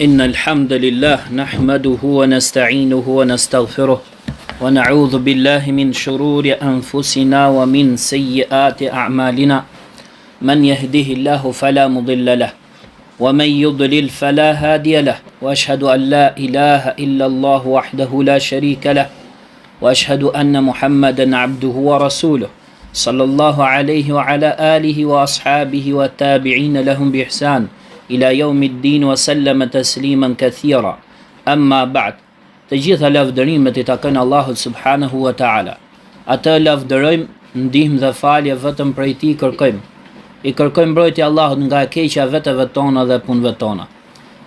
إن الحمد لله نحمده ونستعينه ونستغفره ونعوذ بالله من شرور أنفسنا ومن سيئات أعمالنا من يهده الله فلا مضل له ومن يضلل فلا هادي له وأشهد أن لا إله إلا الله وحده لا شريك له وأشهد أن محمدا عبده ورسوله صلى الله عليه وعلى آله وأصحابه والتابعين لهم بإحسان إلى يوم الدين وسلم تسليما كثيرا أما بعد تجيث لافدريمة تكن الله سبحانه وتعالى أتا لافدريم ndihmë dhe falje vetëm prej tij kërkojmë. I kërkojmë mbrojtje Allahut nga keqja veteve tona dhe punëve tona.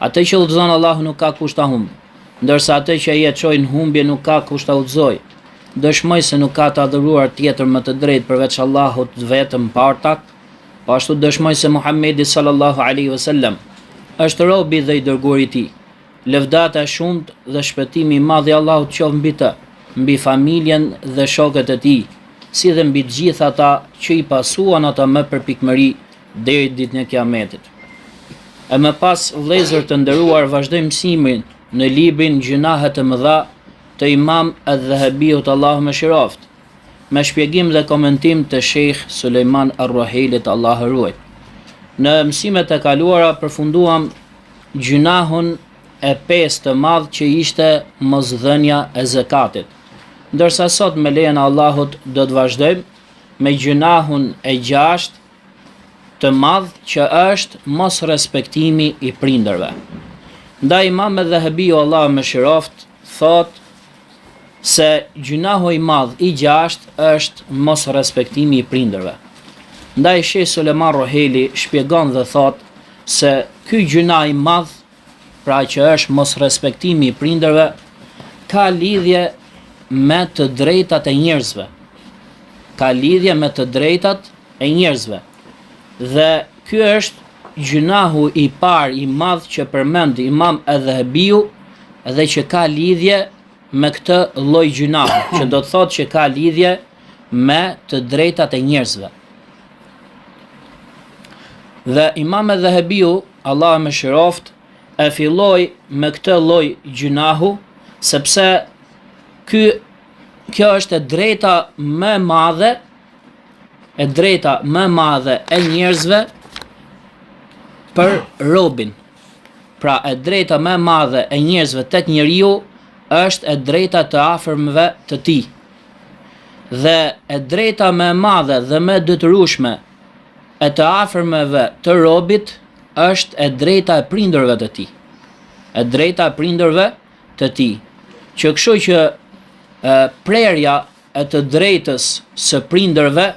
Atë që udhëzon Allahu nuk ka kusht ta humbë, ndërsa atë që ai e çojnë humbje nuk ka kusht ta udhëzoj. Dëshmoj se nuk ka të adhuruar tjetër më të drejtë përveç Allahut vetëm partak. Po ashtu dëshmoj se Muhamedi sallallahu alaihi wasallam është robi dhe i dërguari i tij. Lëvdata e shumtë dhe shpëtimi i madh i Allahut qoftë mbi të, mbi familjen dhe shokët e tij, si dhe mbi të gjithë ata që i pasuan ata me përpikmëri deri ditën e Kiametit. E më pas, vëllezër të nderuar, vazhdojmë mësimin në librin Gjunahet e mëdha të Imam Adh-Dhahabiut, Allahu mëshiroft, me shpjegim dhe komentim të Sheikh Sulejman Ar-Ruhailit, Allahu ruaj. Në mësimet e kaluara përfunduam gjunahun e 5 të madh që ishte mosdhënia e zakatit. Ndërsa sot me lejen e Allahut do të vazhdojmë me gjunahun e 6 të madh që është mos respektimi i prindërve. Ndaj Imam Adh-Dhahabiu, Allahu mëshiroft, thotë se gjunahu i madh i 6 është mos respektimi i prindërve. Ndaj Sheikh Sulejman Ruhaili shpjegon dhe thot se ky gjunah i madh, pra që është mos respektimi i prindërve, ka lidhje me të drejtat e njerëzve. Ka lidhje me të drejtat e njerëzve. Dhe ky është gjunahu i parë i madh që përmend Imam Adh-Dhahabiu dhe që ka lidhje me këtë lloj gjunahu, që do të thotë që ka lidhje me të drejtat e njerëzve. Dhe Imam Adh-Dhahabiu, Allah më shëroft, e filloi me këtë lloj gjunahu, sepse kjo është e drejta më e madhe e njerëzve për robin. Pra e drejta më e madhe e njerëzve tek njeriu është e drejta të afërmëve të tij. Dhe e drejta më e madhe dhe më e detyrueshme e të afërmëve të robit është e drejta e prindërve të tij. E drejta e prindërve të tij. Që kështu që prerja e të drejtës së prindërve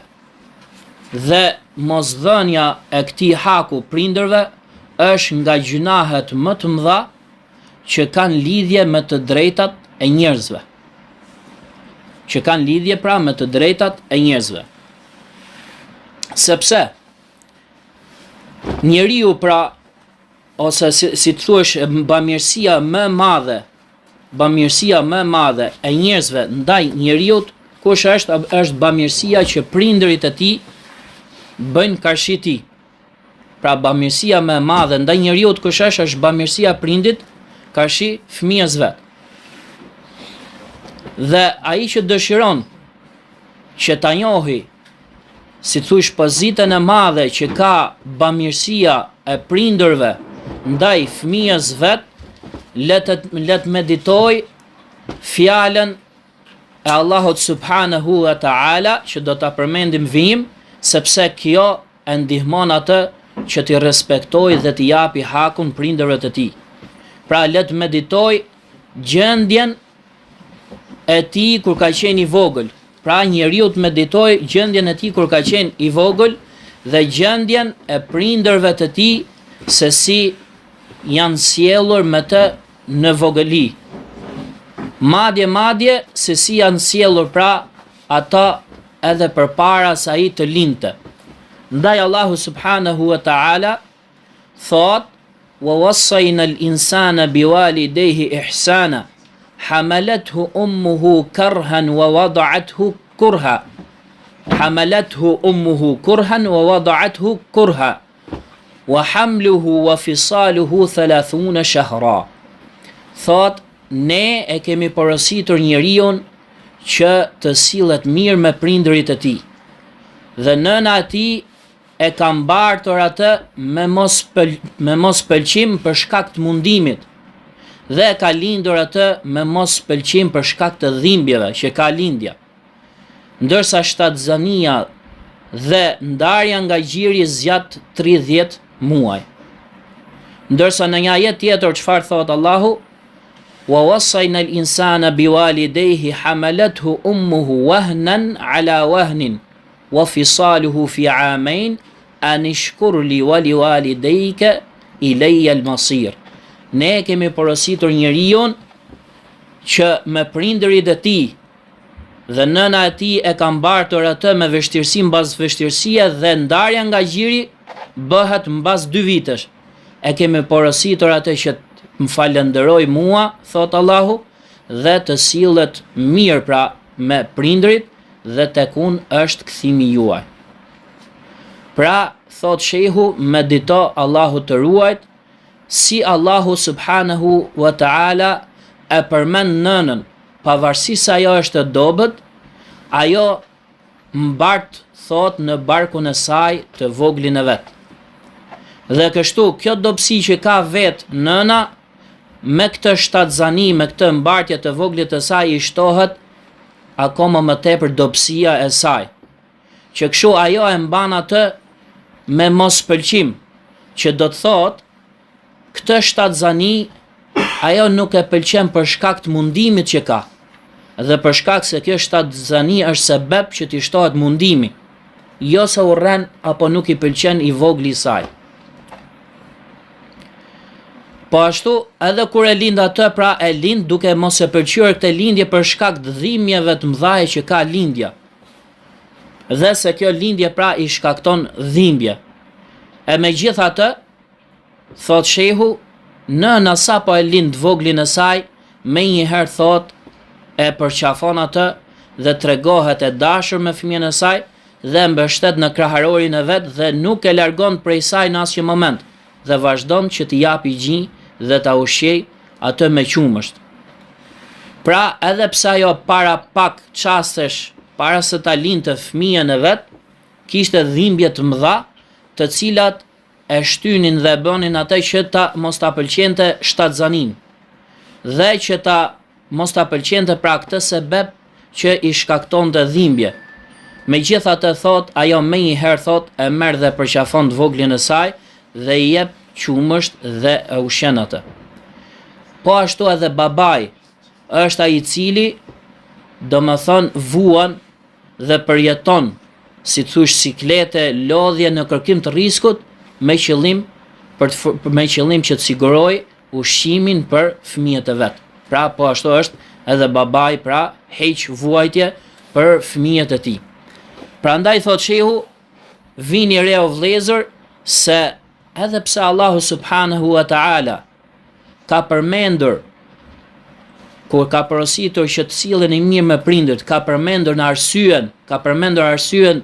dhe mosdhënia e këtij haku prindërve është nga gjunahet më të mëdha që kanë lidhje me të drejtat e njerëzve. Që kanë lidhje pra me të drejtat e njerëzve. Sepse njeriu pra, ose si të thuash, bamirësia më e madhe e njerëzve ndaj njeriut, kush është bamirësia që prindërit e tij bëjnë karshi tij. Pra bamirësia më e madhe ndaj njeriut kush është bamirësia prindit karshi fëmijës vet. Dhe ai që dëshiron që ta njohi, si thush, pozitën e madhe që ka bamirësia e prindërve ndaj fëmijës vet, let meditoj fjalën e Allahut subhanahu wa ta'ala, që do ta përmendim vim, sepse kjo e ndihmon atë që t'i respektoj dhe t'i japi hakun prindërve të tij. Pra let meditoj gjendjen e tij kur ka qenë i vogël. Pra njeriu të meditoj gjendjen e tij kur ka qenë i vogël dhe gjendjen e prindërve të tij se si janë sjellur me të në vogëli. Madje se si janë sjellur pra ata edhe përpara se ai të lindte. Ndaj Allahu subhanahu wa ta'ala thot: وَوَصَّيْنَا الْإِنسَانَ بِوَالِدَيْهِ إِحْسَانًا حَمَلَتْهُ أُمُّهُ كَرْهًا وَوَضَعَتْهُ كُرْهًا wa hamluhu wa fisaluhu 30 shahra. Thot, ne e kemi porositur njeriun që të sillet mirë me prindërit e tij. Dhe nëna e tij e ka mbartur atë me mos pëlqim për shkak të mundimit. Dhe e ka lindur atë me mos pëlqim për shkak të dhimbjeve që ka lindja. Ndërsa shtatzania dhe ndarja nga gjiri zgjat 30 muaj. Ndërsa në një ajet tjetër çfarë thot Allahu? Wa wassayna al-insana biwalidayhi hamalathu ummuhu wahnan ala wahnin wa fisaluhu fi 'amayn an ishkur li wa liwalidayka ilayya al-masir. Ne kemi porositur njeriun që me prindërit e tij dhe nëna e tij e ka mbartur atë me vështirësi mbas vështirësie dhe ndarja nga gjiri bëhet mbas 2 vitesh. E kemi porositur atë që më falënderoj mua, thot Allahu, dhe të sillet mirë pra me prindrit dhe tek unë është kthimi juaj. Pra, thot shehu, medito Allahu të ruajt, si Allahu subhanahu wa ta'ala e përmend nënën, pavarësisht se ajo është e dobët, ajo mbart, thot, në barkun e saj të voglin e vet. Dhe kështu, kjo dobësi që ka vet nëna, me këtë shtatzani, me këtë mbartje të voglit të saj i shtohet akoma më tepër dobësia e saj. Që kështu ajo e mban atë me mos pëlqim, që do të thot, këtë shtatzani ajo nuk e pëlqen për shkak të mundimit që ka, dhe për shkak se kjo shtatzani është sebeb që t'i shtohet mundimi, jo se urren apo nuk i pëlqen i vogli i saj. Po ashtu, edhe kur e lind atë, pra e lind duke mos e pëlqyer këtë lindje për shkak të dhimbjeve të mëdha që ka lindja. Dhe se kjo lindje pra i shkakton dhimbje. E megjithatë, thot shehu, nëna sapo e lind voglin e saj, menjëherë thot e përqafon atë dhe tregohet e dashur me fëmijën e saj dhe mbështet në kraharorin e vet dhe nuk e largon prej saj në asnjë moment dhe vazhdon që t'i japi gjinj dhe ta ushqej atë me qumësht. Pra, edhe pse ajo para pak çastesh, para se ta lindte fëmijën e vet, kishte dhimbje të mëdha, të cilat e shtynin dhe bënin atë që ta mos ta pëlqente shtatzanin. Dhe që ta mos ta pëlqente pra këtë sebeb që i shkaktonte dhimbje. Megjithatë thot, ajo menjëherë thot e merr dhe përqafon të voglin e saj dhe i jep qumësht dhe e ushqen atë. Po ashtu edhe babai është ai i cili do më thonë vuan dhe përjeton, si thush siklete, lodhje në kërkim të riskut me qëllim që të siguroj ushqimin për fëmijët e vet. Pra po ashtu është edhe babai, pra heq vuajtje për fëmijët e tij. Prandaj thot shehu, vini re o vëllezër se edhe pse Allahu subhanahu wa ta'ala ka përmendur, kur ka porositur që të silleni mirë me prindërt, ka përmendur arsyen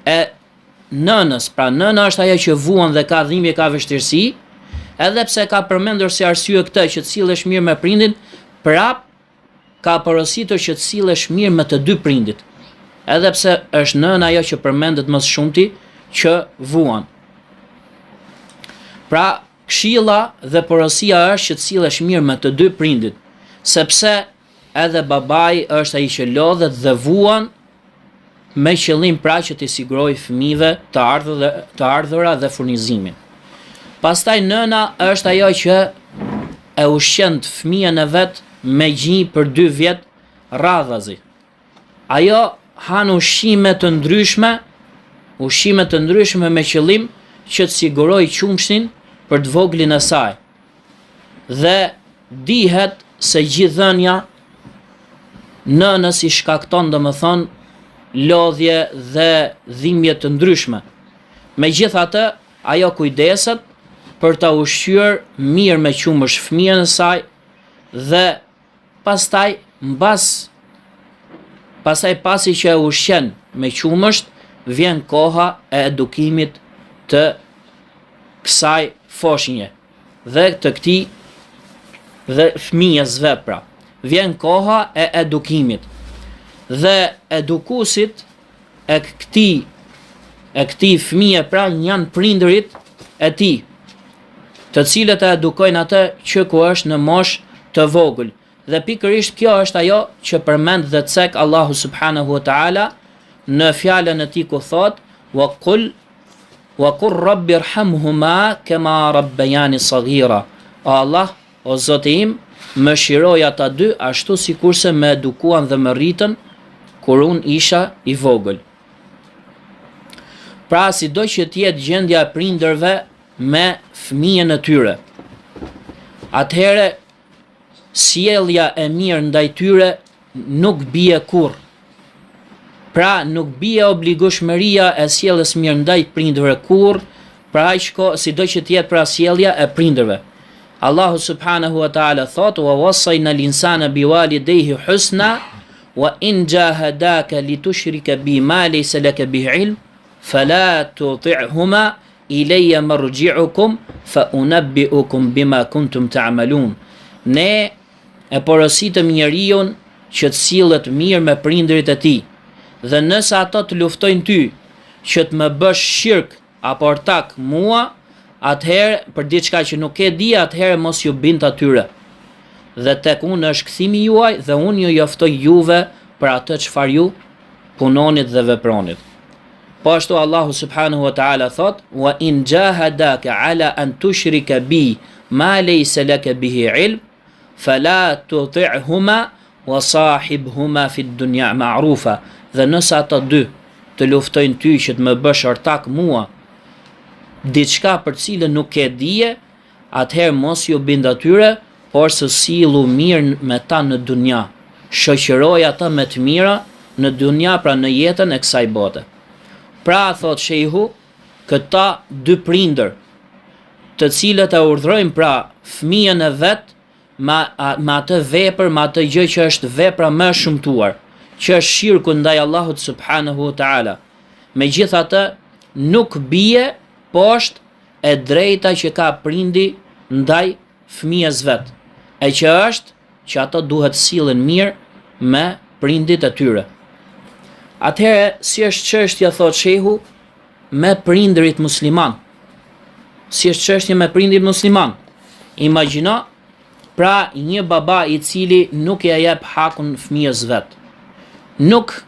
e nënës, pra nëna është ajo që vuan dhe ka dhimbje, ka vështirësi, edhe pse ka përmendur si arsye këtë që të sillesh mirë me prindin, prap ka porositur që të sillesh mirë me të dy prindit. Edhe pse është nëna ajo që përmendet më së shumti që vuan. Pra, këshilla dhe porosia është që të sillesh mirë me të dy prindit, sepse edhe babai është ai që lodhet dhe vuan me qëllim pra që t'i sigurojë fëmijëve të ardhura dhe furnizimin. Pastaj nëna është ajo që e ushqen fëmijën e vet me gjinj për 2 vjet radhazi. Ajo han ushqime të ndryshme me qëllim që të sigurojë qumshtin për të voglin e saj. Dhe dihet se gjithë dhënia nënës i shkakton domethënë lodhje dhe dhimbje të ndryshme. Megjithatë, ajo kujdeset për ta ushqyer mirë me qumësh fëmijën e saj dhe pastaj pasi që e ushqen me qumësht, vjen koha e edukimit të kësaj foshnje dhe të këtij dhe fëmijës vet pra. Vjen koha e edukimit. Dhe edukusit e këtij fëmije pra janë prindërit e tij, të cilët e edukojnë atë që ku është në moshë të vogël. Dhe pikërisht kjo është ajo që përmend dhe cek Allahu subhanahu wa taala në fjalën e tij ku thot: "Wa qul rabbi irhamhuma kama rabbayani saghira." O Allah, o Zoti im, më shiroj ata dy ashtu sikurse më edukuan dhe më rritën kur unë isha i vogël. Pra, sido që t'jetë gjendja e prindërve me fëmijën e tyre, atëhere sjellja e mirë ndaj tyre nuk bie kurrë. Pra, nuk bie obligueshmëria e sjelljes mirë ndaj prindërve kurrë, pra sido që t'jetë pra sjellja e prindërve. Allahu subhanahu wa ta'ala thot: "Wa wassayna al-insana biwalidayhi husna wa in jahadaka litushrika bi ma laysa laka bihi ilm fala tuti'huma ilayya marji'ukum fa unabbi'ukum bima kuntum ta'malun." Ne e porositëm njeriun që të sillet mirë me prindërit e tij, dhe nëse ato të luftojnë ty që të më bësh shirk apo ortak mua, atëherë për diçka që nuk e di, atëherë mos ju bind atyre. Dhe tek unë është kthimi juaj dhe unë ju njoftoj juve për atë çfarë ju punonit dhe vepronit. Po ashtu Allahu subhanahu wa taala thot: "Wa in jahadaka ala an tushrika bi ma laysa laka bihi ilm fala tuti'huma wa sahibhuma fi dunya ma'rufa." Dhe nëse ata dy të luftojnë ty që të më bësh ortak mua diçka për cilën nuk e dije, atëherë mos ju bind atyre, por së sillu mirë me ta në dunja. Shoqëroj ata me të mira në dunja, pra në jetën e kësaj bote. Pra, thot shehu, këta dy prindër, të cilët e urdhrojnë pra fëmijën e vet me atë vepër, me atë gjë që është vepra më e shumtuar, që është shirku ndaj Allahut subhanahu wa taala. Megjithatë, nuk bie poshtë e drejta që ka prindi ndaj fëmijës vet, e që është që ato duhet sillen mirë me prindit e tyre. Atëherë, si është çështja, thot shehu, me prindërit musliman? Si është çështja me prindërit musliman? Imagjino, pra një baba i cili nuk ja jep hakun fëmijës vet, nuk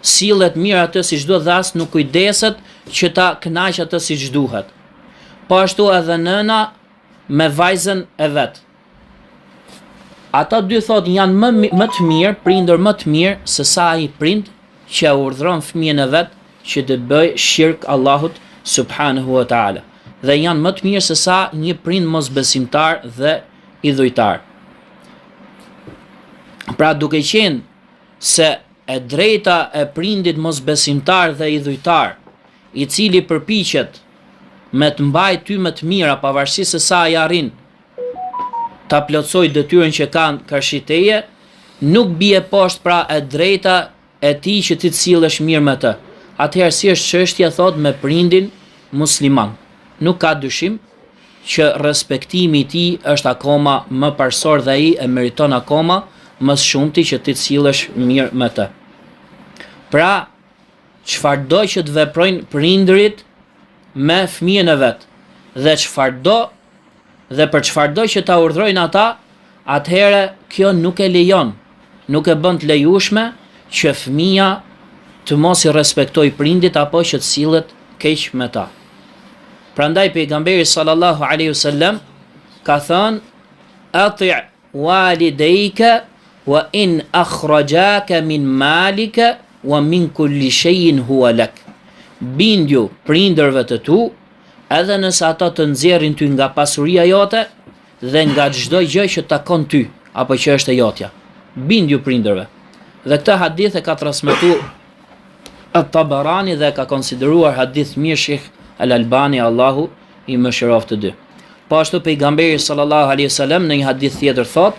sillet mirë atë siç duhet dhe as nuk kujdeset që ta kënaq atë siç duhet. Po ashtu edhe nëna me vajzën e vet. Ata dy thot janë më të mirë, prindër më të mirë se sa ai prind që urdhron fëmijën e vet që të bëj shirk Allahut subhanahu wa taala. Dhe janë më të mirë se sa një prind mosbesimtar dhe idhujtar. Pra, duke qenë se e drejta e prindit mosbesimtar dhe idhujtar, i cili përpiqet me të mbajë ty më të mira pavarësisht se sa ai arrin ta plotësoj detyrën që kanë karshiteje, nuk bie poshtë pra e drejta e tij që ti të sillesh mirë me të. Atëherë si është çështja, thot, me prindin musliman? Nuk ka dyshim që respektimi i tij është akoma më parsor dhe ai e meriton akoma më shumëti që ti të sillesh mirë me të. Pra, çfarëdo që të veprojnë prindërit me fëmijën e vet, dhe për çfarëdo që ta urdhrojnë ata, atëherë kjo nuk e lejon, nuk e bën të lejueshme që fëmia të mos i respektoj prindit apo që të sillet keq me ta. Prandaj pejgamberi sallallahu alaihi wasallam ka thënë: "Ati' walidayka wa in akhrajaka min malika wa min kulli shay'in huwa lak." Bindju prindërve të tu, edhe nëse ata të nxjerrin ty nga pasuria jote dhe nga çdo gjë që takon ty apo që është e jotja. Bindju prindërve. Dhe këtë hadith e ka transmetuar At-Tabarani dhe ka konsideruar hadith mirë Sheikh Al-Albani, Allahu i mëshiroft të dy. Po ashtu pejgamberi sallallahu alaihi wasallam në një hadith tjetër thot: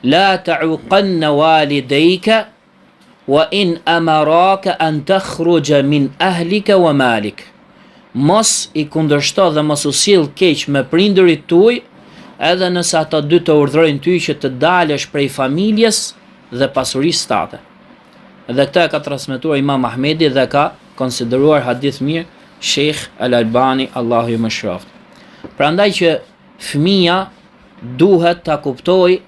"La ta'uqanna walidayka wa in amaraka an takhruja min ahlika wa malik." mos i kundërshto dhe mos u sill keq me prindërit tuaj, edhe nëse ata dy të urdhërojnë ty që të dalësh prej familjes dhe pasurisë tate. Dhe këtë e ka transmetuar Imam Ahmedi dhe ka konsideruar hadith mirë Sheikh Al-Albani, Allahu i mëshiroft. Prandaj që fëmia duhet ta kuptojë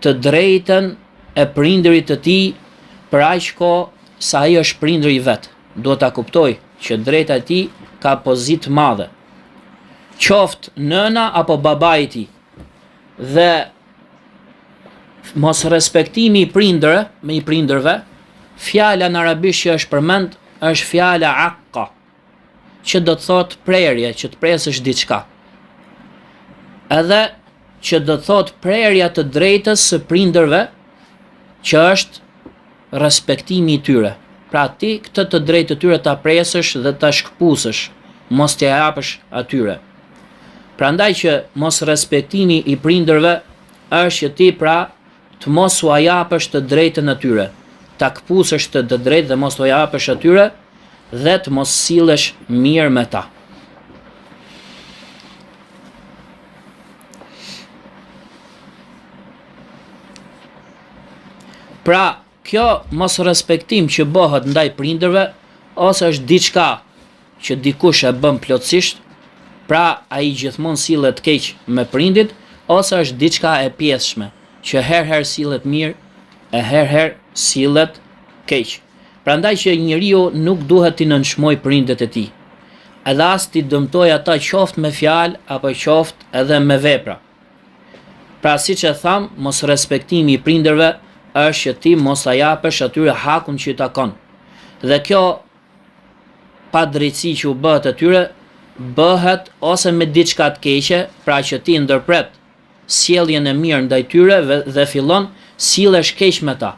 të drejtën e prindërit të tij për aq kohë sa ai është prindëri i vet. Duhet ta kuptojë që drejta e tij ka pozitë madhe. Qoftë nëna apo babai i tij. Dhe mos respektimi i prindërve, fjala në arabisht që është përmend është fjala aqqa, që do të thotë prerje, që të presësh diçka. Edhe që do të thotë prerja të drejtës së prindërve, që është respektimi i tyre. Pra ti këtë të drejtë të tyre ta presësh dhe ta shkëpusësh, mos t'ia japësh atyre. Prandaj që mos respektimi i prindërve është që ti pra të mos u japësh të drejtën atyre, ta kpusësh të drejtë dhe mos u japësh atyre dhe të mos sillesh mirë me ta. Pra, kjo mos respektim që bëhet ndaj prindërve, ose është diçka që dikush e bën plotësisht, pra ai gjithmonë sillet keq me prindit, ose është diçka e pjesshme, që herë sillet mirë, e herë sillet keq. Prandaj që njeriu nuk duhet t'i nënçmoj prindët e tij. Edhe as t'i dëmtoj ata qoftë me fjalë apo qoftë edhe me vepra. Pra siç e tham, mos respektimi i prindërve është që ti mos a japësh atyre hakun që i takon. Dhe kjo padrejtësi që u bëhet atyre bëhet ose me diçka të keqe, pra që ti ndërpret sjelljen e mirë ndaj tyre dhe fillon sillesh keq me ta.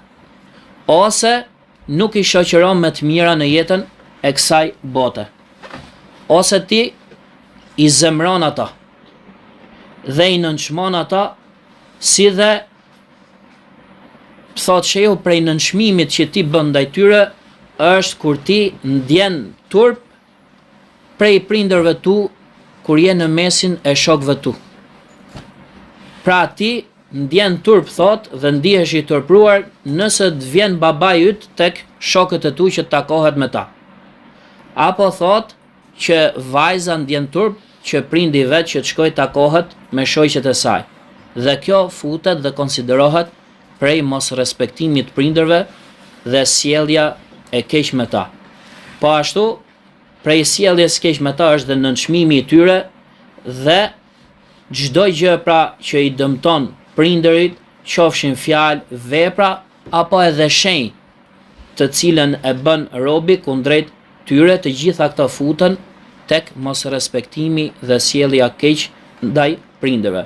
Ose nuk i shoqëron me të mira në jetën e kësaj bote. Ose ti i zemron ata dhe i nënçmon ata, si dhe thot shehu prej nënçmimit që ti bën ndaj tyre është kur ti ndjen turp prej prindërve tu kur je në mesin e shokëve tu. Pra ti ndjen turp thot dhe ndihesh i turpruar nëse të vjen babai yt tek shokët e tu që takohet me ta. Apo thot që vajza ndjen turp që prindi vet që të shkoj takohet me shoqet e saj. Dhe kjo futet dhe konsiderohet prej mos respektimit prindërve dhe sjellja e keq me ta. Po ashtu, prej sjelljes keq me ta është dhe nënçmimi i tyre dhe çdo gjë pra që i dëmton prindërit, qofshin fjalë, vepra apo edhe shenjë të cilën e bën robi kundrejt tyre, të gjitha këto futen tek mos respektimi dhe sjellja keq ndaj prindërve.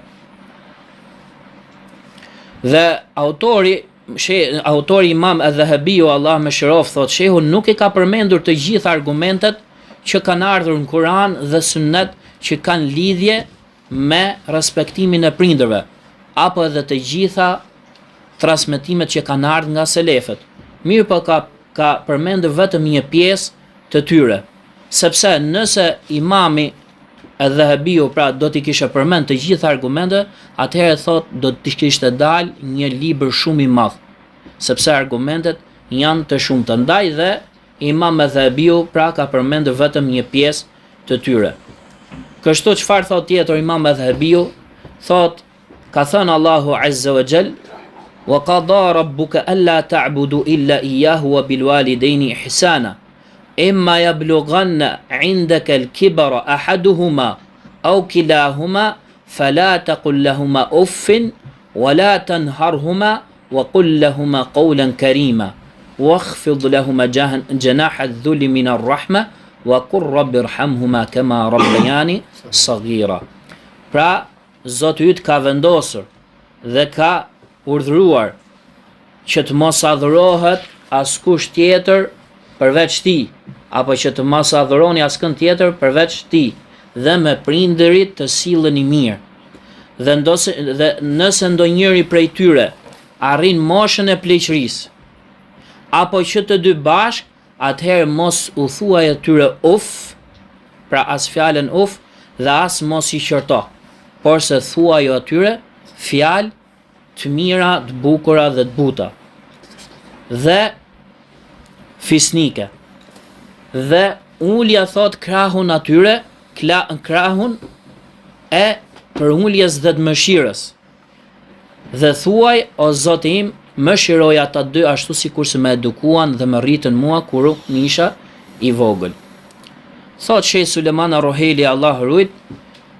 Dhe autori Imam Adh-Dhahabiu, Allah më shërof, thot shehu nuk i ka përmendur të gjitha argumentet që kanë ardhur në Kur'an dhe Sunnet që kanë lidhje me respektimin e prindërve, apo edhe të gjitha transmetimet që kanë ardhur nga selefët. Mirë po ka përmendur vetëm një pjesë të tyre, sepse nëse Imami Adh-Dhahabiu pra do t'i kishe përmend të gjitha argumentet, atëherë thot do t'i kishte dalë një libër shumë i madh, sepse argumentet janë të shumta. Ndaj dhe Imam Adh-Dhahabiu pra ka përmendur vetëm një pjesë të tyre. Kështu çfarë thot tjetër Imam Adh-Dhahabiu? Thot, ka thënë Allahu Azza wa Jall: "Wa qada rabbuka alla ta'budu illa iyyahu wa bil walidayni ihsana." إما يبلغن عندك الكبر أحدهما أو كلاهما فلا تقل لهما أف ولا تنهرهما وقل لهما قولا كريما واخفض لهما جناح الذل من الرحمة وقل رب ارحمهما كما ربياني صغيرا. Pra, Zoti yt ka vendosur dhe ka urdhëruar që të mos adhurohet askush tjetër përveç ti, apo që të mos adhuroni askën tjetër përveç ti, dhe me prindërit të silleni mirë. Dhe nëse ndonjëri prej tyre arrin moshën e pleqërisë, apo që të dy bashk, atëherë mos u thuaj atyre uf, pra as fjalën uf dhe as mos i qërto, por se thuaj atyre fjalë të mira, të bukura dhe të buta dhe fisnike. Dhe ulja thot krahun atyre, krahun e për uljes dhe të mëshirës. Dhe thuaj, o Zoti im, mëshiroj ata dy ashtu sikur se më edukuan dhe më rritën mua kur unë isha i vogël. Thot Sheh Suleman Ar-Ruhaili, Allahu rujt,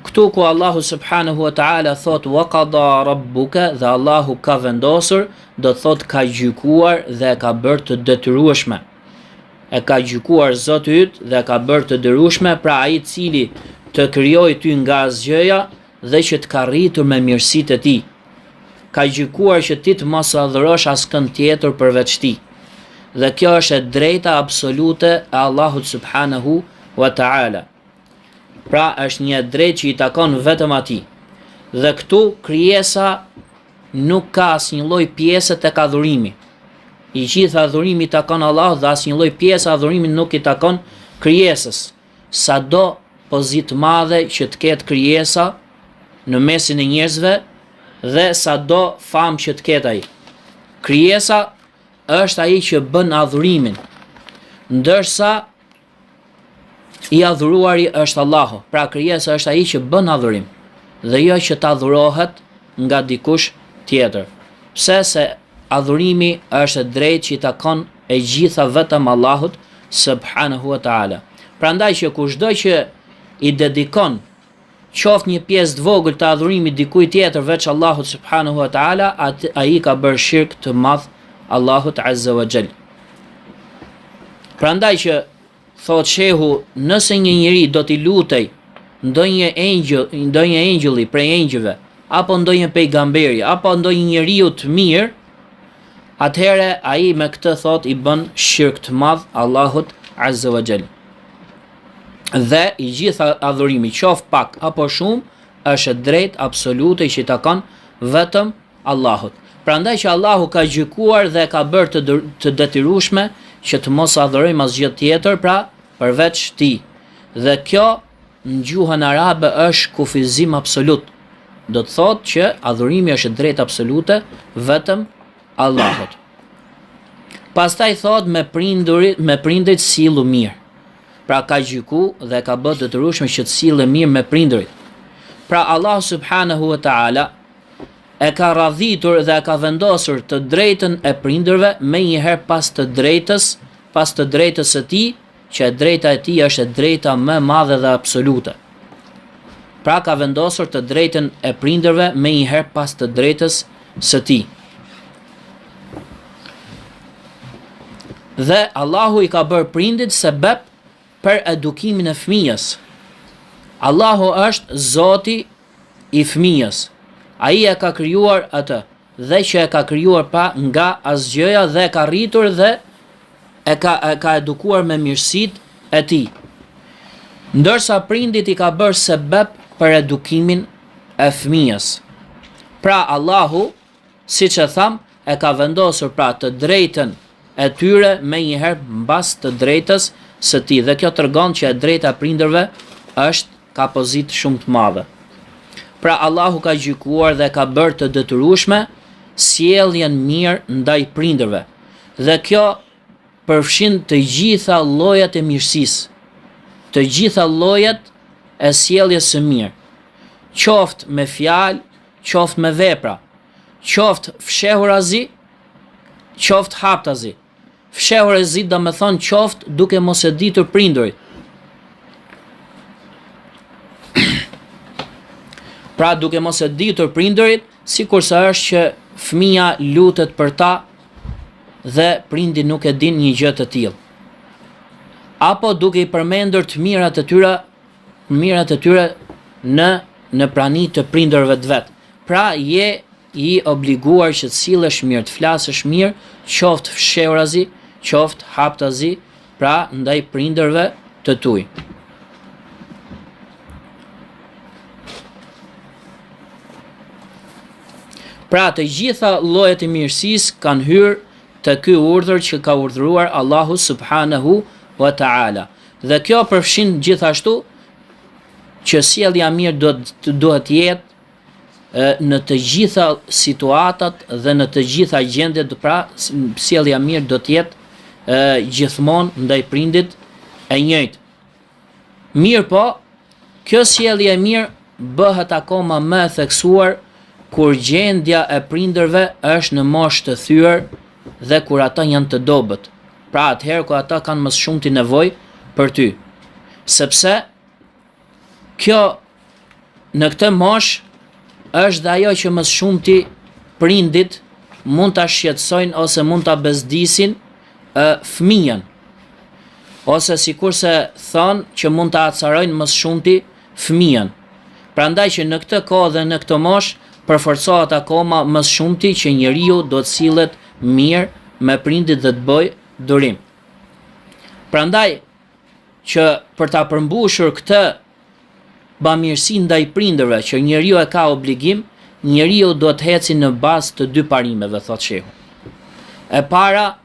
këtu ku Allahu subhanahu wa ta'ala thot wa qada rabbuka, dhe Allahu ka vendosur, do thot ka gjykuar dhe ka bërë të detyrueshme. E ka gjykuar Zoti yt dhe ka bërë të detyrueshme, pra ai i cili të krijoi ty nga asgjëja dhe që të ka rritur me mirësitë e tij. Ka gjykuar që ti të mos adhurosh askën tjetër përveç tij. Dhe kjo është e drejta absolute e Allahut subhanahu wa ta'ala. Pra është një drejtë që i takon vetëm atij. Dhe këtu krijesa nuk ka asnjë lloj pjese tek adhurimi. I gjithë adhurimi i takon Allahut dhe asnjë lloj pjese adhurimi nuk i takon krijesës. Sado pozitë madhe që të ketë krijesa në mesin e njerëzve dhe sado famë që të ketë ai. Krijesa është ai që bën adhurimin, ndërsa i adhuruari është Allahu. Pra krijesa është ai që bën adhurim dhe jo që të adhurohet nga dikush tjetër. Pse? Se adhurimi është drejt që i takon e gjitha vetëm Allahut subhanahu wa ta'ala. Prandaj që kushdo që i dedikon qoftë një pjesë të vogël të adhurimit dikujt tjetër veç Allahut subhanahu wa ta'ala, ai ka bërë shirk të madh Allahut azza wa jall. Prandaj që thot shehu, nëse një njeri do t'i lutej ndonjë engjëlli prej engjëve, apo ndonjë pejgamberi, apo ndonjë njeriu të mirë, atëherë ai me këtë thot i bën shirk të madh Allahut azza wa jall. Dhe i gjitha adhurimi, qoftë pak apo shumë, është drejt absolute që i takon vetëm Allahut. Prandaj që Allahu ka gjykuar dhe ka bërë të detyrueshme që të mos adhurojmë asgjë tjetër, pra përveç tij. Dhe kjo në gjuhën arabe është kufizim absolut. Do të thotë që adhurimi është drejt absolute vetëm Allahut. Pastaj thot me prindrit sillu mirë. Pra ka gjyku dhe ka bërë detyrueshme që të sillë mirë me prindrit. Pra Allah subhanahu wa ta'ala e ka radhitur dhe e ka vendosur të drejtën e prindërve me njëherë pas të drejtës së tij, që e drejta e tij është e drejta më e madhe dhe absolute. Pra ka vendosur të drejtën e prindërve me njëherë pas të drejtës së tij. Dhe Allahu i ka bërë prindit sebeb për edukimin e fëmijës. Allahu është Zoti i fëmijës. Ai e ka krijuar atë dhe që e ka krijuar pa nga asgjëja dhe e ka rritur dhe e ka edukuar me mirësitë e tij. Ndërsa prindit i ka bërë sebeb për edukimin e fëmijës. Pra Allahu, siç e tham, e ka vendosur pra të drejtën e tyre me njëherë mbas të drejtës së tij. Dhe kjo tregon që e drejta e prindërve ka pozitë shumë të madhe. Pra Allahu ka gjykuar dhe ka bërë të detyrueshme sjelljen mirë ndaj prindërve. Dhe kjo përfshin të gjitha llojet e mirësisë, të gjitha llojet e sjelljes së mirë, qoftë me fjalë, qoftë me vepra, qoftë fshehurazi, qoftë haptazi. Fshehurazi do të thonë qoftë duke mos e ditur prindërit. Pra duke mos e ditur prindërit, sikurse është që fëmia lutet për ta dhe prindi nuk e din një gjë të tillë. Apo duke i përmendur të mirat e tyre në prani të prindërve të vet. Pra je i obliguar që të sillesh mirë, të flasësh mirë, qoftë fshehurazi, qoftë haptazi, pra ndaj prindërve të tuaj. Pra të gjitha llojet e mirësisë kanë hyrë të ky urdhër që ka urdhëruar Allahu subhanahu wa ta'ala. Dhe kjo përfshin gjithashtu që sjellja mirë duhet jetë në të gjitha situatat dhe në të gjitha gjendjet, pra sjellja mirë do të jetë gjithmonë ndaj prindit e njëjtë. Mirë po, kjo sjellje e mirë bëhet akoma më e theksuar kur gjendja e prindërve është në moshë të thyer dhe kur ata janë të dobët. Pra atëherë kur ata kanë më shumti nevojë për ty. Sepse kjo në këtë moshë është dhe ajo që më shumti prindit mund ta shqetësojnë ose mund ta bezdisin fëmijën. Ose sikurse thonë që mund ta acarojnë më shumti fëmijën. Prandaj që në këtë kohë dhe në këtë moshë përforcohet akoma më shumti që njeriu do të sillet mirë me prindit dhe të bëjë durim. Prandaj që për ta përmbushur këtë bamirësi ndaj prindërve që njeriu e ka obligim, njeriu do të heci në bazë të dy parimeve, thotë shehu. E para,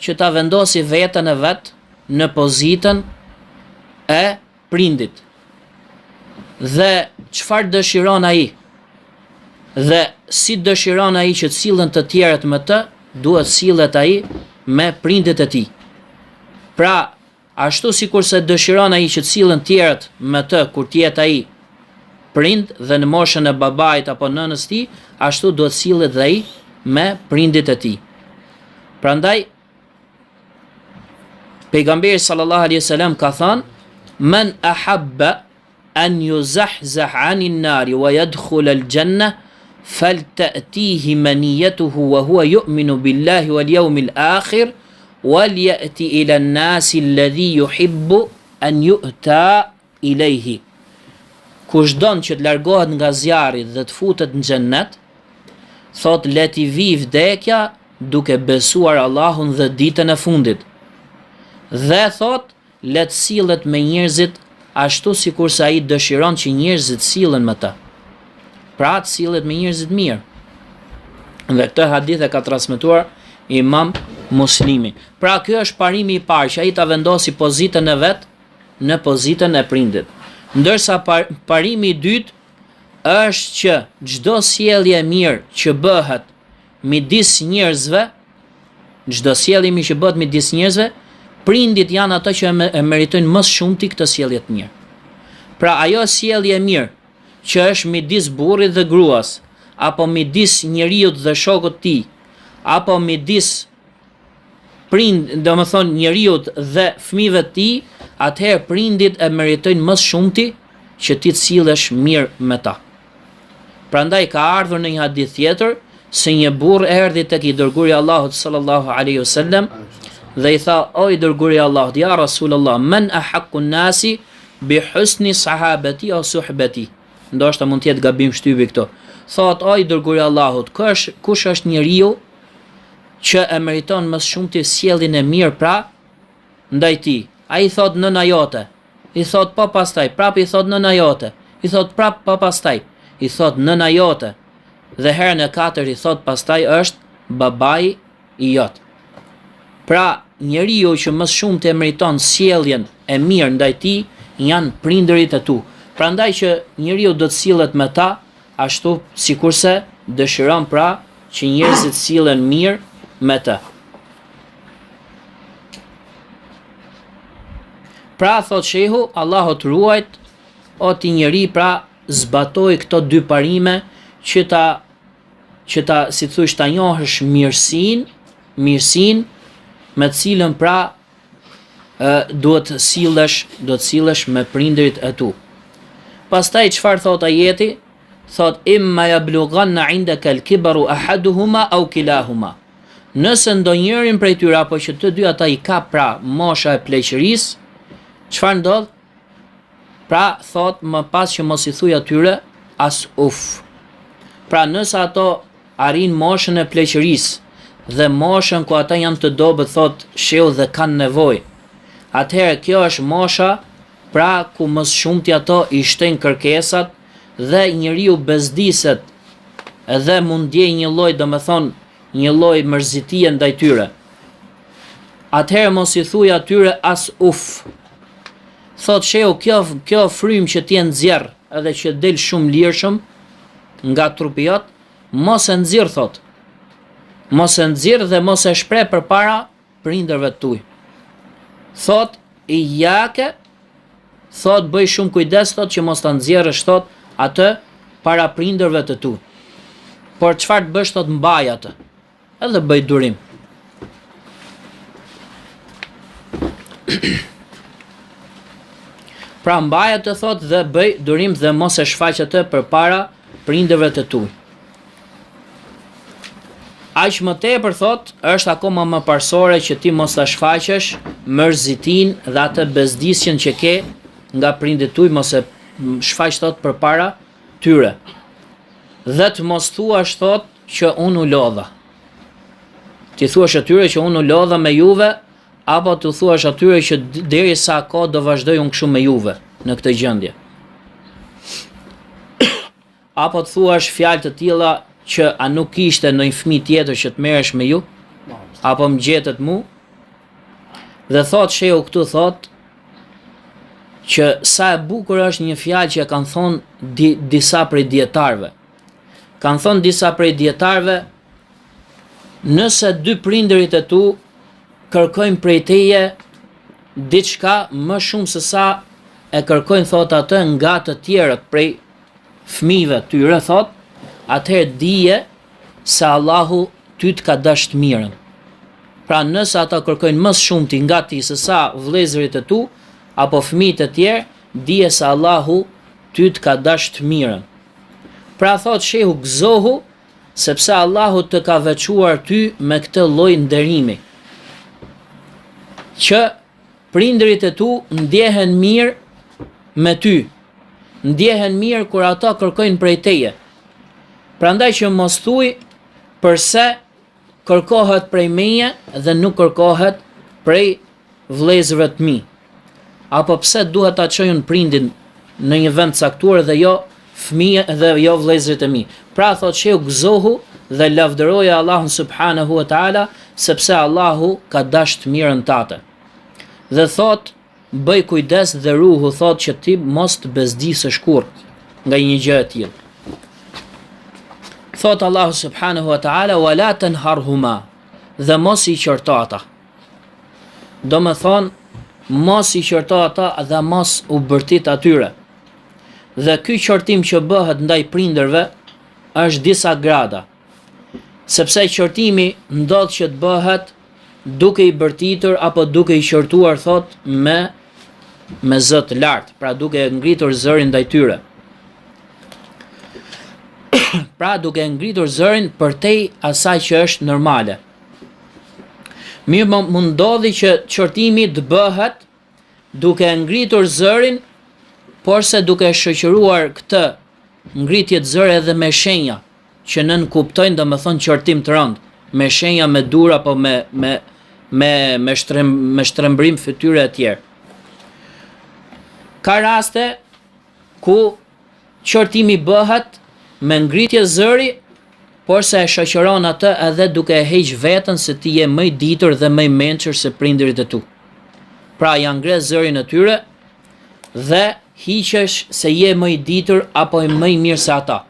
që ta vendosi veten e vet në pozitën e prindit. Dhe çfarë dëshiron ai? Dhe si dëshiron ai që të sillen të tjerët me të, duhet sillet ai me prindit e tij. Pra, ashtu sikurse dëshiron ai që të sillen tjerët me të kur të jetë ai prind dhe në moshën e babait apo nënës tij, ashtu duhet sillet dhe ai me prindit e tij. Prandaj pejgamberi sallallahu alaihi wasallam ka thënë: "Men ahabba an yuzahzah 'anil nari wa yadkhul al-jannah falta'tihi maniyatuhu wa huwa yu'minu billahi wal yawmil akhir wal ya'ti ila an-nasi alladhi yuhibbu an yu'ta ilayhi." Kush don që të largohet nga zjarri dhe të futet në xhennet, thot le t'i vi vdekja duke besuar Allahun dhe ditën e fundit. Dhe thot le të sillet me njerëzit ashtu sikurse ai dëshiron që njerëzit sillen me të. Pra të sillet me njerëzit mirë. Dhe këtë hadith e ka transmetuar Imam Muslimi. Pra ky është parimi i parë, që ai ta vendosi pozitën e vet në pozitën e prindit. Ndërsa parimi i dytë është që çdo sjellje e mirë që bëhet midis njerëzve, çdo sjellje e mirë që bëhet midis njerëzve, prindit janë ata që e meritojnë më shumti këtë sjellje të mirë. Pra ajo sjellje e mirë që është midis burrit dhe gruas, apo midis njeriu dhe shokut të tij, apo midis domethënë njeriu dhe fëmijëve të tij, atëherë prindit e meritojnë më shumti që ti të sillesh mirë me ta. Prandaj ka ardhur në një hadith tjetër se një burr erdhi tek i dërguari i Allahut sallallahu alaihi wasallam dhe i tha: "O i dërguari i Allahut, ja Rasulullah, man ahaqqu an-nasi bi husni sahabati aw suhbati?" Ndoshta mund të jetë gabim shtypi këto. Thot: "O i dërguari i Allahut, kush është njeriu që e meriton më shumë të sjelljen e mirë pra ndaj tij?" Ai thot: "Nëna jote." I thot: "Po pastaj." Prap i thot: "Nëna jote." I thot: "Prap po pastaj." I thot: "Nëna jote." Dhe herën e katërt i thot pastaj është babai i jot. Pra, njeriu që më shumë të meriton sjelljen e mirë ndaj tij janë prindërit e tu. Prandaj që njeriu do të sillet me ta ashtu sikurse dëshiron pra që njerëzit sillen mirë me të. Pra thot shehu, Allahu të ruajt, o ti njeri pra zbatoj këto dy parime që ta si thush ta njohësh mirësin me të cilën pra duhet sillesh me prindërit e tu. Pastaj çfarë thot ajeti? Thot: "Imma yablughanna 'indaka al-kibaru ahaduhuma aw kilahuma." Nëse ndonjërin prej tyre apo që të dy ata i ka pra mosha e pleqërisë, çfarë ndodh? Pra thot më pas që mos i thuj atyre as uf. Pra nëse ato arrin moshën e pleqërisë dhe moshën ku ata janë të dobët, thot shehu, dhe kanë nevojë, atëherë kjo është mosha pra ku më shumti ato i shtojnë kërkesat dhe njeriu bezdiset edhe mund ndjej një lloj, domethënë një lloj mërzitie ndaj tyre. Atëherë mos i thuj atyre as uf. thot shehu kjo frymë që t'jen nxjerr edhe që del shumë lirshëm nga trupi jot, mos e nxirr thot. Mos e nxirr dhe mos e shpreh përpara prindërve tuaj. Thot i jake, thot bëj shumë kujdes thot që mos ta nxjerrësh thot atë para prindërve të tu. Por çfarë të bësh thot, mbaj atë. Edhe bëj durim. Pra mbaj atë thot dhe bëj durim dhe mos e shfaq atë përpara prindërve të tu. Aq më tepër thot, është akoma më parsore që ti mos ta shfaqesh mërzitin dhe atë bezdisjen që ke nga prindit tuaj, mos e shfaq thot përpara tyre. Dhe të mos thuash thot që unë u lodha. Ti thuash atyre që unë u lodha me juve, apo të thuash atyre që derisa ka do vazhdoj unë kështu me juve në këtë gjendje. Apo të thuash fjalë të tilla që a nuk ishte ndonjë fëmijë tjetër që të merresh me ju, apo më gjetët mu. Dhe thot shehu këtu thot që sa e bukur është një fjalë që kanë thonë disa prej dietarëve. Kanë thonë disa prej dietarëve, nëse dy prindërit e tu kërkojnë prej teje diçka më shumë se sa e kërkojnë thot atë nga të tjerët prej fëmijëve tyre, thot, atëherë dije se Allahu ty të ka dashur të mirën. Pra nëse ata kërkojnë më shumë ti nga ti se sa vëllezërit e tu apo fëmijët e tjerë, dije se Allahu ty të ka dashur të mirën. Pra thot shehu, gëzohu sepse Allahu të ka veçuar ty me këtë lloj nderimi, që prindërit e tu ndjehen mirë me ty, ndjehen mirë kur ata kërkojnë prej teje. Prandaj që mos thuj përse kërkohet prej meje dhe nuk kërkohet prej vëllezërve të mi. Apo pse duhet ta çojnë prindin në një vend caktuar dhe jo fëmijë dhe jo vëllezërit e mi. Pra thot shehu, gëzohu dhe lavdëroje Allahun subhanahu wa taala, sepse Allahu ka dashur të mirën tate. Dhe thot, bëj kujdes dhe ruhu thot që ti mos të bezdisësh kurrë nga një gjë e tillë. Thot Allahu subhanahu wa ta'ala, wala tanharhuma, dhe mos i qorto ata. Do me thonë, mos i qorto ata dhe mos u bërtit atyre. Dhe ky qortim që bëhet ndaj prindërve është disa grada. Sepse qortimi ndodh që të bëhet duke i bërtitur apo duke i qortuar thot me zë të lartë, pra duke ngritur zërin ndaj tyre. Pra duke ngritur zërin përtej asaj që është normale. Mirë mund ndodhi që qortimi të bëhet duke ngritur zërin, por se duke shoqëruar këtë ngritje të zërit edhe me shenja që nën kuptojnë, do me thonë qortim të rënd, me shenja, me dur apo me shtrembrim fytyre e tjerë. Ka raste ku qortimi bëhet me ngritje zëri, por se e shoqëron atë edhe duke e heq veten se ti je më i ditur dhe më i mençur se prindërit e tu. Pra ja ngre zërin e tyre dhe hiqesh se je më i ditur apo më i mirë se ata.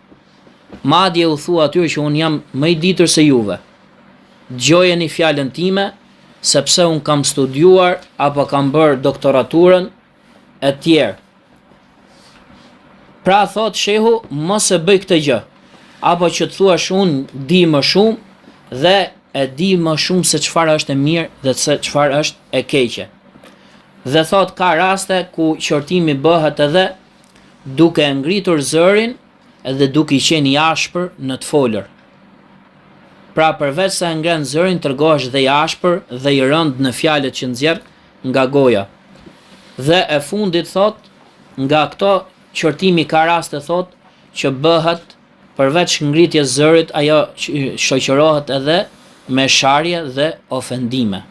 Madje u thua atyre që un jam më i ditur se juve. Dëgjojeni fjalën time, sepse un kam studiuar apo kam bërë doktoraturën e tjerë. Pra thot shehu, mos e bëj këtë gjë, apo që të thuash unë di më shumë dhe e di më shumë se çfarë është e mirë dhe se çfarë është e keqe. Dhe thot ka raste ku qortimi bëhet edhe duke ngritur zërin edhe duke i qenë i ashpër në të folur. Pra përveç se ngren zërin, tregohesh dhe i ashpër dhe i rënd në fjalët që nxjerr nga goja. Dhe e fundit thot, nga këto qortimi ka raste thot që bëhet përveç ngritjes zërit, ajo shoqërohet edhe me sharje dhe ofendime.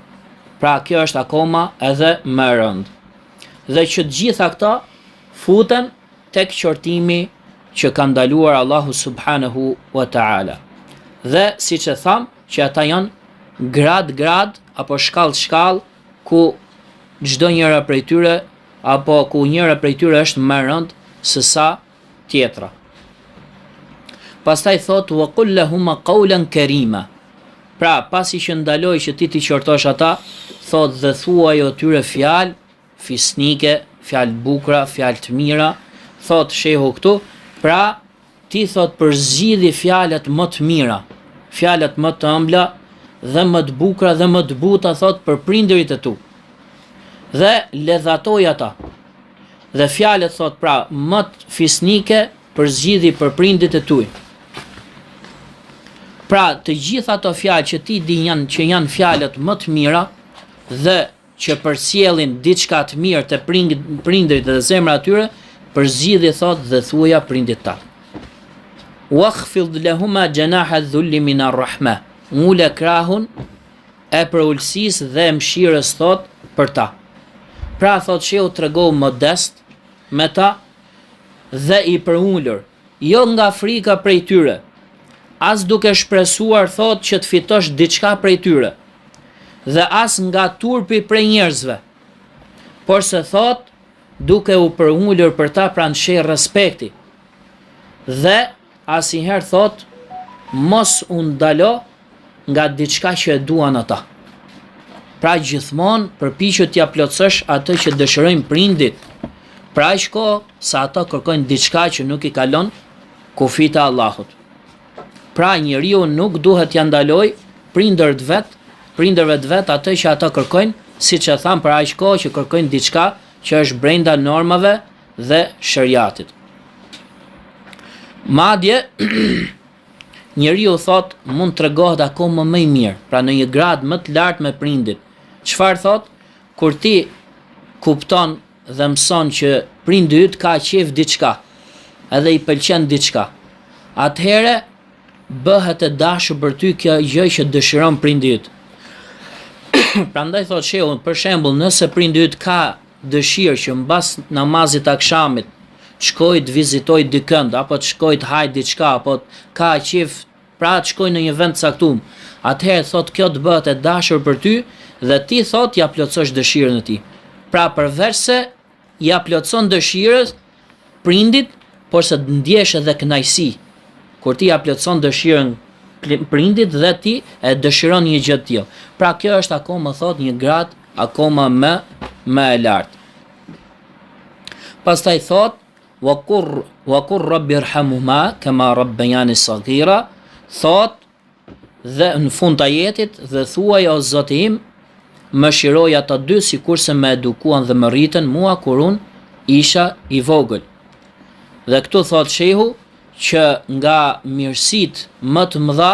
Pra kjo është akoma edhe më e rëndë. Dhe që të gjitha këta futen tek qortimi që ka ndaluar Allahu subhanahu wa ta'ala. Dhe siç e tham, që ata janë grad apo shkallë ku çdo njëra prej tyre apo ku njëra prej tyre është më rënd se sa tjetra. Pastaj thot wa qul lahum qawlan karima. Pra, pasi që ndaloj që ti t'i qortosh ata, thot dhe thuaj atyre fjalë fisnike, fjalë bukura, fjalë të mira, thot shehu këtu, pra ti thot përzgjidhi fjalët më të mira, fjalët më të ëmbla dhe më të bukura dhe më të buta thot për prindërit e tu. Dhe ledhatoj ata. Dhe fjalët thot pra më të fisnike përzgjidhi për prindit e tuaj. Pra, të gjitha ato fjalë që ti di që janë fjalët më të mira dhe që përcjellin diçka të mirë te prindërit dhe zemra atyre, përzgjidhi thot dhe thuaja prindit ta. Wakhfid lahuma janaha dhulli min ar-rahma. Ngule krahun e përulësisë dhe mëshirës thot për ta. Pra thot që u tregohu modest me ta dhe i përulur, jo nga frika prej tyre, as duke shpresuar thot që të fitosh diçka prej tyre, dhe as nga turpi prej njerëzve, por se thot duke u përulur për ta pra në sheh respekti, dhe asnjëherë thot mos u ndalo nga diçka që e duan ata. Pra gjithmonë përpiqu t'ia plotësosh atë që dëshirojnë prindit, pra aq kohë sa ata kërkojnë diçka që nuk i kalon kufit e Allahut. Pra njeriu nuk duhet t'ia ndaloj prindërve të vet atë që ata kërkojnë, siç e tham për aq kohë që kërkojnë diçka që është brenda normave dhe shariatit. Madje njeriu thot mund tregohet akoma më i mirë, pra në një grad më të lartë me prindit. Çfarë thot? Kur ti kupton dhe mëson që prindi yt ka qef diçka, edhe i pëlqen diçka, atëhere bëhet e dashur për ty kjo gjë që dëshiron prindi yt. Prandaj thot shehu, për shembull, nëse prindi yt ka dëshirë që mbas namazit të akşamit shkoj të vizitoj dikënd, apo të shkoj të haj diçka, apo ka qef pra të shkoj në një vend caktuar, atëherë thot kjo të bëhet e dashur për ty dhe ti thot ja plotësosh dëshirën e tij. Pra përveç se ja plotëson dëshirën prindit, por se ndjesh edhe kënaqësi kur ti ja plotëson dëshirën prindit dhe ti e dëshiron një gjë të tillë. Pra kjo është akoma thot një grad akoma më e lartë. Pastaj thot wa qur rabbi irhamhuma kama rabbayani saghira, thot dhe në fund të ajetit dhe thuaj o Zoti im, mëshiroj ata dy sikurse më edukuan dhe më rritën mua kur unë isha i vogël. Dhe këtu thot shehu që nga mirësitë më të mëdha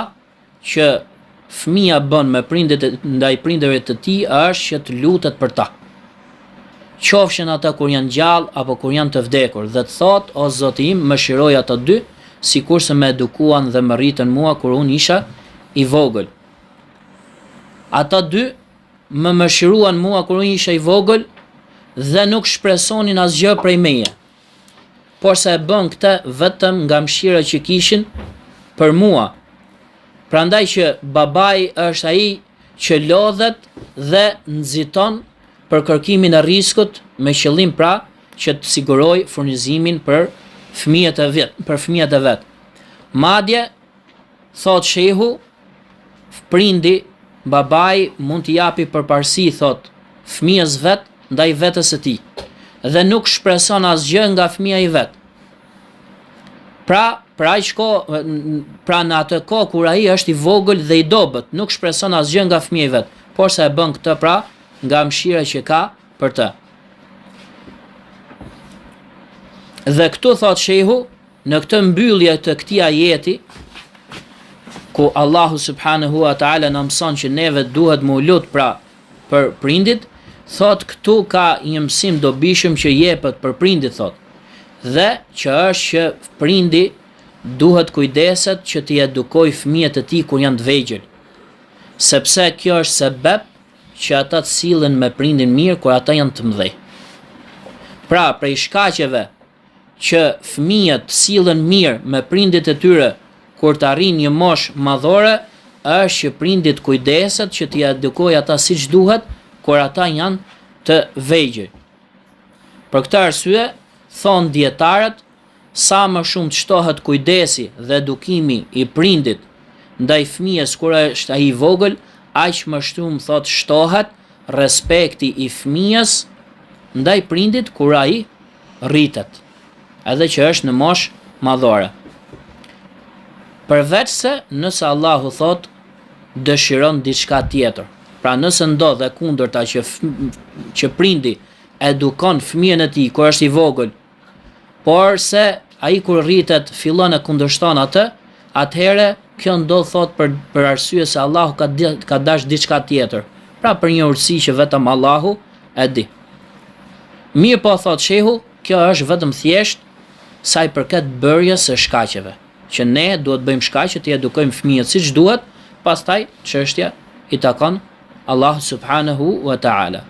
që fëmia bën me ndaj prindërve të tij është që të lutet për ta. Qofshin ata kur janë gjallë apo kur janë të vdekur, dhe të thot o Zoti im, mëshiroj ata dy sikurse më edukuan dhe më rritën mua kur unë isha i vogël. Ata dy më mëshiruan mua kur unë isha i vogël dhe nuk shpresonin asgjë prej meje, por se e bën këtë vetëm nga mëshira që kishin për mua. Prandaj që babai është ai që lodhet dhe nxiton për kërkimin e riskut me qëllim pra që të siguroj furnizimin për fëmijët e vet. Madje thot shehu, prindi, babai mund t'i japi përparësi thot fëmijës vet ndaj vetes së tij dhe nuk shpreson asgjë nga fëmia i vet. Pra në atë kohë kur ai është i vogël dhe i dobët, nuk shpreson asgjë nga fëmia i vet, por se e bën këtë pra nga mëshira që ka për të. Dhe këtu thot shehu, në këtë mbyllje të këtij ajeti, ku Allahu subhanahu wa taala na mëson që neve duhet mu lut pra për prindit, thot këtu ka një mësim dobishëm që jepet për prindit thot, dhe që është që prindi duhet kujdeset që t'i edukoj fëmijët e tij kur janë të vegjël, sepse kjo është sebeb që ata të sillen me prindin mirë kur ata janë të mëdhej. Pra, prej shkaqeve që fëmijët sillen mirë me prindit e tyre kur të arrin një moshë madhore, është që prindit kujdeset që t'i edukoj ata siç duhet kur ata janë të vegjël. Për këtë arsye, thon dietarët, sa më shumë të shtohet kujdesi dhe edukimi i prindit ndaj fëmijës kur është ai i vogël, aq më shumë thot shtohet respekti i fëmijës ndaj prindit kur ai rritet, edhe që është në moshë madhore. Përveç se nëse Allahu thot dëshiron diçka tjetër. Pra nëse ndodh e kundërta që prindi edukon fëmijën e tij kur është i vogël, por se ai kur rritet fillon e kundërshton atë, atëherë kjo ndodh thot për arsye se Allahu ka dash diçka tjetër. Pra për një urtësi që vetëm Allahu e di. Mirë po thot shehu, kjo është vetëm thjesht sa i përket bërjes së shkaqeve, që ne duhet bëjmë shkaqe të edukojmë fëmijët siç duhet, pastaj çështja i takon Allahu subhanahu wa ta'ala.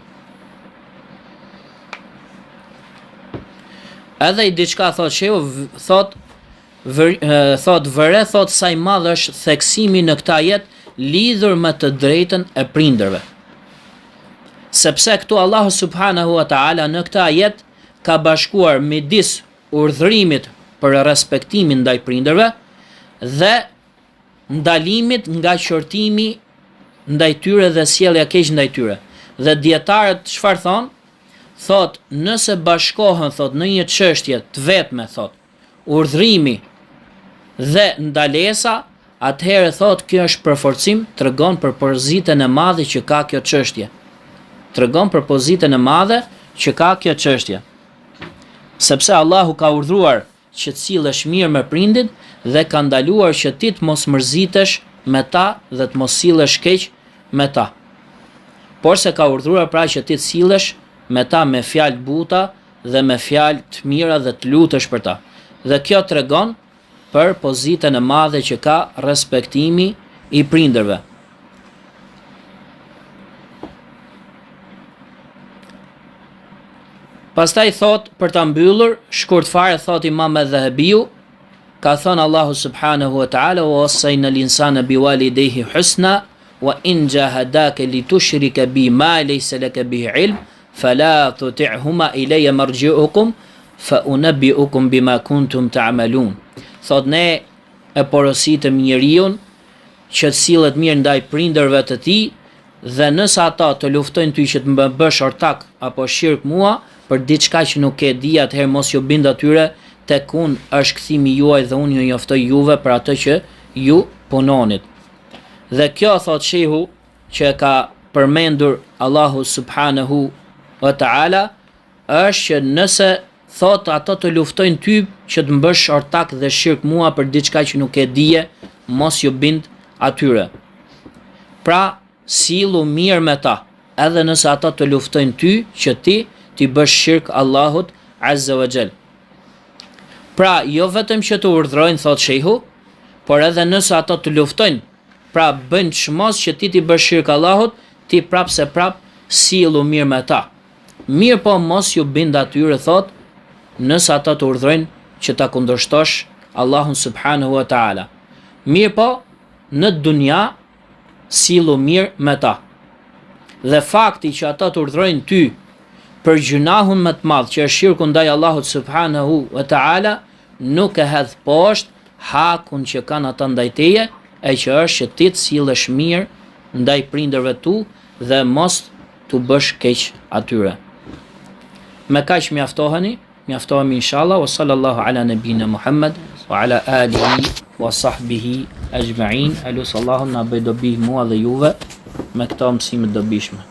Edhe i diçka thot shehu, thot vëre thot sa i madh është theksimi në këtë jetë lidhur me të drejtën e prindërve. Sepse këtu Allahu subhanahu wa ta'ala në këtë ajet ka bashkuar midis urdhërimit për respektimin ndaj prindërve dhe ndalimit nga qortimi ndaj tyre dhe sjellja e keq ndaj tyre. Dhe dietarët çfarë thon? Thot, nëse bashkohen thot në një çështje të vetme thot, urdhërimi dhe ndalesa, atëherë thot kjo është përforcim, tregon për pozitën e madhe që ka kjo çështje. Tregon për pozitën e madhe që ka kjo çështje. Sepse Allahu ka urdhëruar që të sillesh mirë me prindit dhe ka ndaluar që ti të mos mërzitesh me ta dhe të mos sillesh keq me ta. Por se ka urdhëruar pra që ti të sillesh me ta me fjalë buta dhe me fjalë të mira dhe të lutesh për ta. Dhe kjo tregon për pozitën e madhe që ka respektimi i prindërve. Pastaj thot për ta mbyllur, shkurt fare thot Imam Adh-Dhahabiu, ka thënë Allahu subhanahu wa ta'ala, wa wassayna al-insana biwalidayhi husna wa in jahadaka litushrika bi ma laysa laka bihi ilm fala tuti'huma ilayya marji'ukum fa unabbi'ukum bima kuntum ta'malun. Thot ne e porositëm njeriu që të sillet mirë ndaj prindërve të tij dhe nëse ata të luftojnë ty që të më bësh ortak apo shirk mua për diçka që nuk e di, atëherë mos ju bind atyre, tek unë është kthimi juaj dhe unë ju njoftoj juve për atë që ju punonit. Dhe kjo thot shehu që ka përmendur Allahu subhanahu wa ta'ala është që nëse thot ato të luftojnë ty që të mbësh ortak dhe shirk mua për diçka që nuk e dije, mos ju bind atyre. Pra sillu mirë me ta, edhe nëse ato të luftojnë ty që ti bësh shirk Allahut azza wa jall. Pra jo vetëm që të urdhrojnë thot shehu, por edhe nëse ato të luftojnë, pra bëjnë çmos që ti bësh shirk Allahut, ti prap se prap sillu mirë me ta. Mirë po mos ju bind atyre thot, nëse ata të urdhrojnë që ta kundërshtosh Allahun subhanahu wa ta'ala. Mirë po, në dunja, sillu mirë me ta. Dhe fakti që ata të urdhrojnë ty për gjunahun më të madh që është shirku ndaj Allahut subhanahu wa ta'ala, nuk e hedh poshtë hakun që kanë ata ndaj teje, e që është që ti të sillesh mirë ndaj prindërve tu dhe mos t'u bësh keq atyre. Me kaq mjaftohemi inshallah, wa sallallahu ala nabina Muhammad wa ala alihi wa sahbihi ajma'in. Alus Allahu na bëj dobi mua dhe juve me këto mësime dobishme.